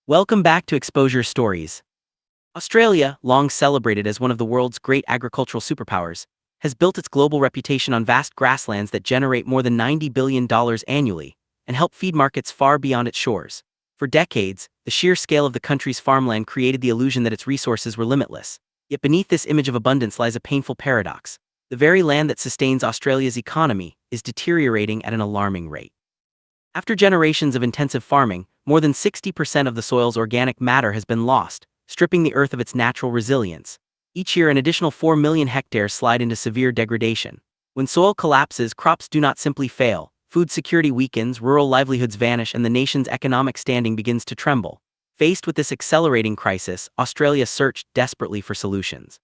Welcome back to Exposure Stories. Australia, long celebrated as one of the world's great agricultural superpowers, has built its global reputation on vast grasslands that generate more than $90 billion annually and help feed markets far beyond its shores. For decades, the sheer scale of the country's farmland created the illusion that its resources were limitless. Yet beneath this image of abundance lies a painful paradox. The very land that sustains Australia's economy is deteriorating at an alarming rate. After generations of intensive farming, more than 60% of the soil's organic matter has been lost, stripping the earth of its natural resilience. Each year, an additional 4 million hectares slide into severe degradation. When soil collapses, crops do not simply fail, food security weakens, rural livelihoods vanish, and the nation's economic standing begins to tremble. Faced with this accelerating crisis, Australia searched desperately for solutions.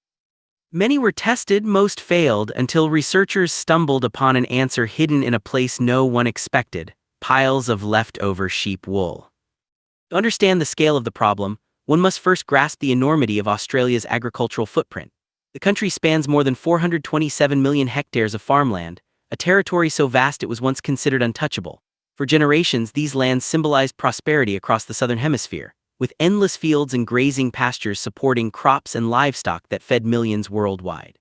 Many were tested, most failed, until researchers stumbled upon an answer hidden in a place no one expected: piles of leftover sheep wool. To understand the scale of the problem, one must first grasp the enormity of Australia's agricultural footprint. The country spans more than 427 million hectares of farmland, a territory so vast it was once considered untouchable. For generations, these lands symbolized prosperity across the southern hemisphere, with endless fields and grazing pastures supporting crops and livestock that fed millions worldwide.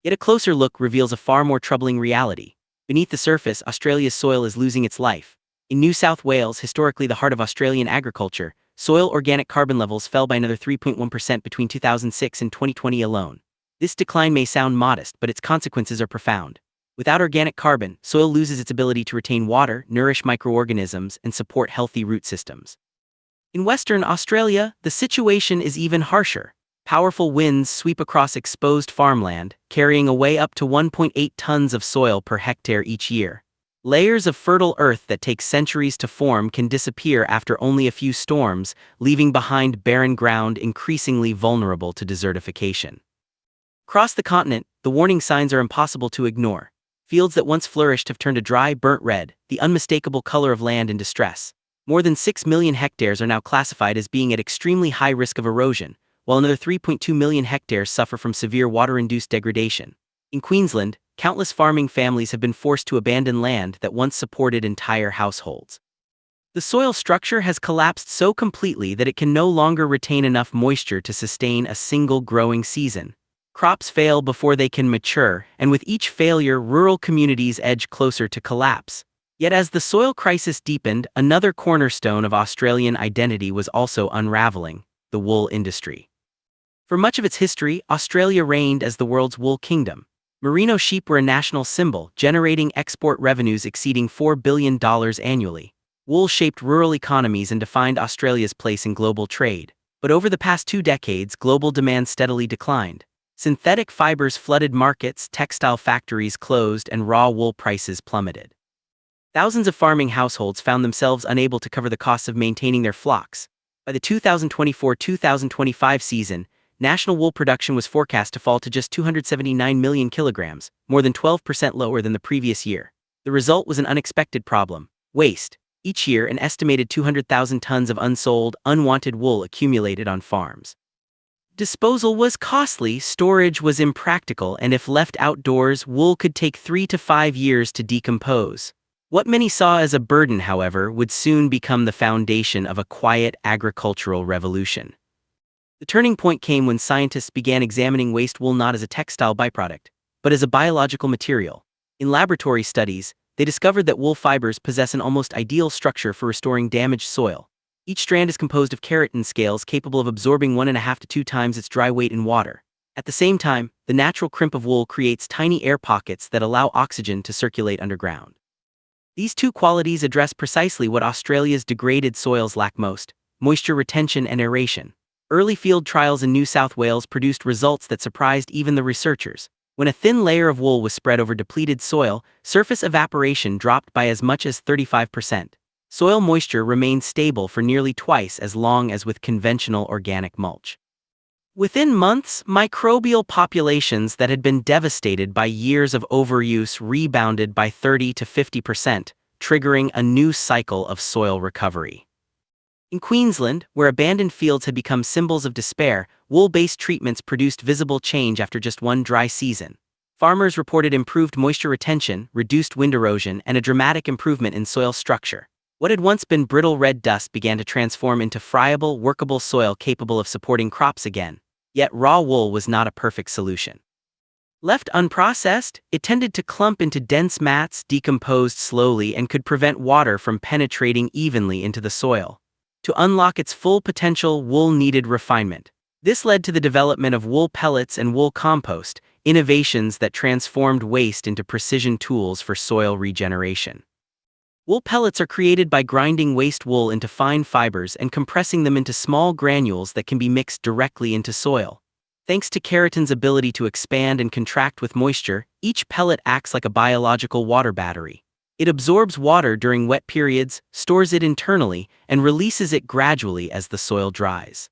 Yet a closer look reveals a far more troubling reality. Beneath the surface, Australia's soil is losing its life. In New South Wales, historically the heart of Australian agriculture, soil organic carbon levels fell by another 3.1% between 2006 and 2020 alone. This decline may sound modest, but its consequences are profound. Without organic carbon, soil loses its ability to retain water, nourish microorganisms, and support healthy root systems. In Western Australia, the situation is even harsher. Powerful winds sweep across exposed farmland, carrying away up to 1.8 tons of soil per hectare each year. Layers of fertile earth that take centuries to form can disappear after only a few storms, leaving behind barren ground increasingly vulnerable to desertification. Across the continent, the warning signs are impossible to ignore. Fields that once flourished have turned a dry, burnt red, the unmistakable color of land in distress. More than 6 million hectares are now classified as being at extremely high risk of erosion, while another 3.2 million hectares suffer from severe water-induced degradation. In Queensland, countless farming families have been forced to abandon land that once supported entire households. The soil structure has collapsed so completely that it can no longer retain enough moisture to sustain a single growing season. Crops fail before they can mature, and with each failure, rural communities edge closer to collapse. Yet as the soil crisis deepened, another cornerstone of Australian identity was also unraveling: the wool industry. For much of its history, Australia reigned as the world's wool kingdom. Merino sheep were a national symbol, generating export revenues exceeding $4 billion annually. Wool shaped rural economies and defined Australia's place in global trade. But over the past 2 decades, global demand steadily declined. Synthetic fibers flooded markets, textile factories closed, and raw wool prices plummeted. Thousands of farming households found themselves unable to cover the costs of maintaining their flocks. By the 2024-2025 season, national wool production was forecast to fall to just 279 million kilograms, more than 12% lower than the previous year. The result was an unexpected problem: waste. Each year, an estimated 200,000 tons of unsold, unwanted wool accumulated on farms. Disposal was costly, storage was impractical, and if left outdoors, wool could take 3 to 5 years to decompose. What many saw as a burden, however, would soon become the foundation of a quiet agricultural revolution. The turning point came when scientists began examining waste wool not as a textile byproduct, but as a biological material. In laboratory studies, they discovered that wool fibers possess an almost ideal structure for restoring damaged soil. Each strand is composed of keratin scales capable of absorbing 1.5 to 2 times its dry weight in water. At the same time, the natural crimp of wool creates tiny air pockets that allow oxygen to circulate underground. These two qualities address precisely what Australia's degraded soils lack most: moisture retention and aeration. Early field trials in New South Wales produced results that surprised even the researchers. When a thin layer of wool was spread over depleted soil, surface evaporation dropped by as much as 35%. Soil moisture remained stable for nearly twice as long as with conventional organic mulch. Within months, microbial populations that had been devastated by years of overuse rebounded by 30 to 50%, triggering a new cycle of soil recovery. In Queensland, where abandoned fields had become symbols of despair, wool-based treatments produced visible change after just one dry season. Farmers reported improved moisture retention, reduced wind erosion, and a dramatic improvement in soil structure. What had once been brittle red dust began to transform into friable, workable soil capable of supporting crops again. Yet raw wool was not a perfect solution. Left unprocessed, it tended to clump into dense mats, decomposed slowly, and could prevent water from penetrating evenly into the soil. To unlock its full potential, wool needed refinement. This led to the development of wool pellets and wool compost, innovations that transformed waste into precision tools for soil regeneration. Wool pellets are created by grinding waste wool into fine fibers and compressing them into small granules that can be mixed directly into soil. Thanks to keratin's ability to expand and contract with moisture, each pellet acts like a biological water battery. It absorbs water during wet periods, stores it internally, and releases it gradually as the soil dries.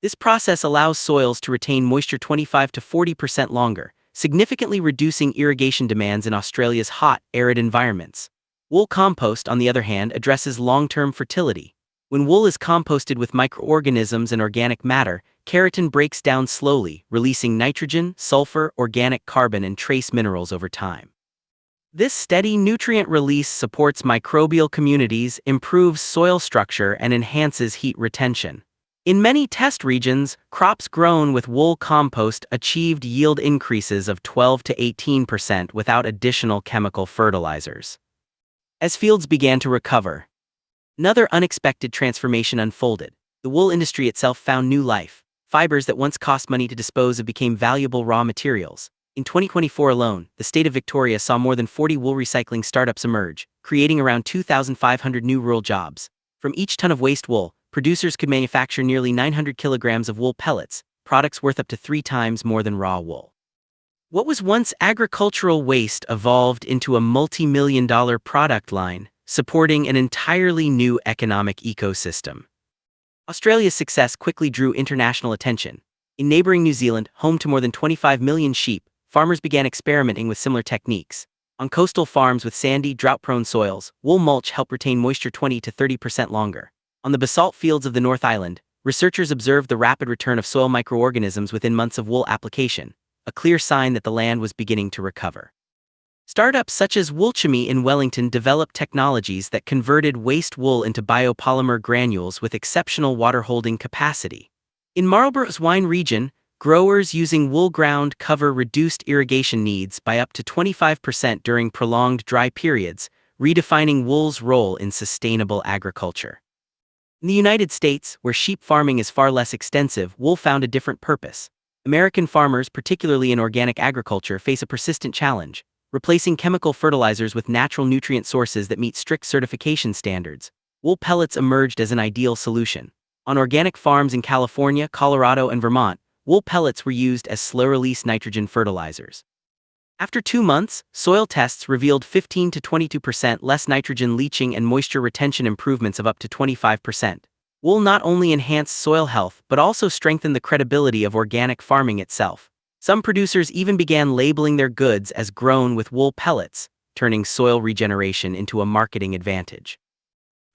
This process allows soils to retain moisture 25 to 40% longer, significantly reducing irrigation demands in Australia's hot, arid environments. Wool compost, on the other hand, addresses long-term fertility. When wool is composted with microorganisms and organic matter, keratin breaks down slowly, releasing nitrogen, sulfur, organic carbon, and trace minerals over time. This steady nutrient release supports microbial communities, improves soil structure, and enhances heat retention. In many test regions, crops grown with wool compost achieved yield increases of 12 to 18% without additional chemical fertilizers. As fields began to recover, another unexpected transformation unfolded. The wool industry itself found new life. Fibers that once cost money to dispose of became valuable raw materials. In 2024 alone, the state of Victoria saw more than 40 wool recycling startups emerge, creating around 2,500 new rural jobs. From each ton of waste wool, producers could manufacture nearly 900 kilograms of wool pellets, products worth up to 3 times more than raw wool. What was once agricultural waste evolved into a multi-million-dollar product line, supporting an entirely new economic ecosystem. Australia's success quickly drew international attention. In neighboring New Zealand, home to more than 25 million sheep, farmers began experimenting with similar techniques. On coastal farms with sandy, drought-prone soils, wool mulch helped retain moisture 20 to 30% longer. On the basalt fields of the North Island, researchers observed the rapid return of soil microorganisms within months of wool application, a clear sign that the land was beginning to recover. Startups such as Woolchemy in Wellington developed technologies that converted waste wool into biopolymer granules with exceptional water-holding capacity. In Marlborough's wine region, growers using wool ground cover reduced irrigation needs by up to 25% during prolonged dry periods, redefining wool's role in sustainable agriculture. In the United States, where sheep farming is far less extensive, wool found a different purpose. American farmers, particularly in organic agriculture, face a persistent challenge: replacing chemical fertilizers with natural nutrient sources that meet strict certification standards. Wool pellets emerged as an ideal solution. On organic farms in California, Colorado, and Vermont, wool pellets were used as slow-release nitrogen fertilizers. After 2 months, soil tests revealed 15 to 22% less nitrogen leaching and moisture retention improvements of up to 25%. Wool not only enhanced soil health but also strengthened the credibility of organic farming itself. Some producers even began labeling their goods as grown with wool pellets, turning soil regeneration into a marketing advantage.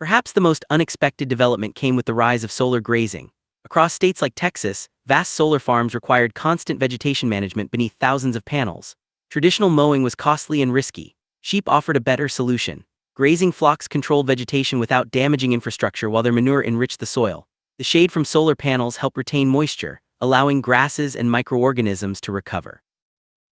Perhaps the most unexpected development came with the rise of solar grazing. Across states like Texas, vast solar farms required constant vegetation management beneath thousands of panels. Traditional mowing was costly and risky. Sheep offered a better solution. Grazing flocks controlled vegetation without damaging infrastructure while their manure enriched the soil. The shade from solar panels helped retain moisture, allowing grasses and microorganisms to recover.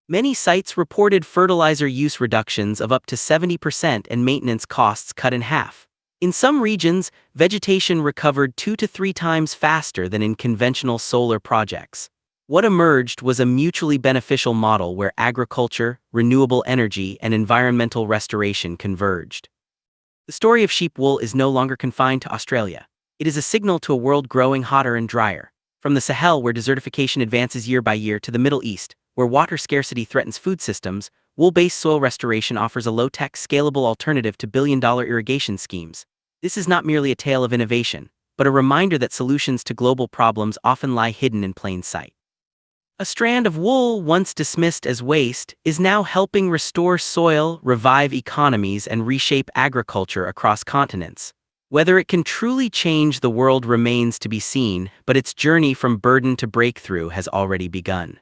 Many sites reported fertilizer use reductions of up to 70% and maintenance costs cut in half. In some regions, vegetation recovered 2 to 3 times faster than in conventional solar projects. What emerged was a mutually beneficial model where agriculture, renewable energy, and environmental restoration converged. The story of sheep wool is no longer confined to Australia. It is a signal to a world growing hotter and drier. From the Sahel, where desertification advances year by year, to the Middle East, where water scarcity threatens food systems, wool-based soil restoration offers a low-tech, scalable alternative to billion-dollar irrigation schemes. This is not merely a tale of innovation, but a reminder that solutions to global problems often lie hidden in plain sight. A strand of wool, once dismissed as waste, is now helping restore soil, revive economies, and reshape agriculture across continents. Whether it can truly change the world remains to be seen, but its journey from burden to breakthrough has already begun.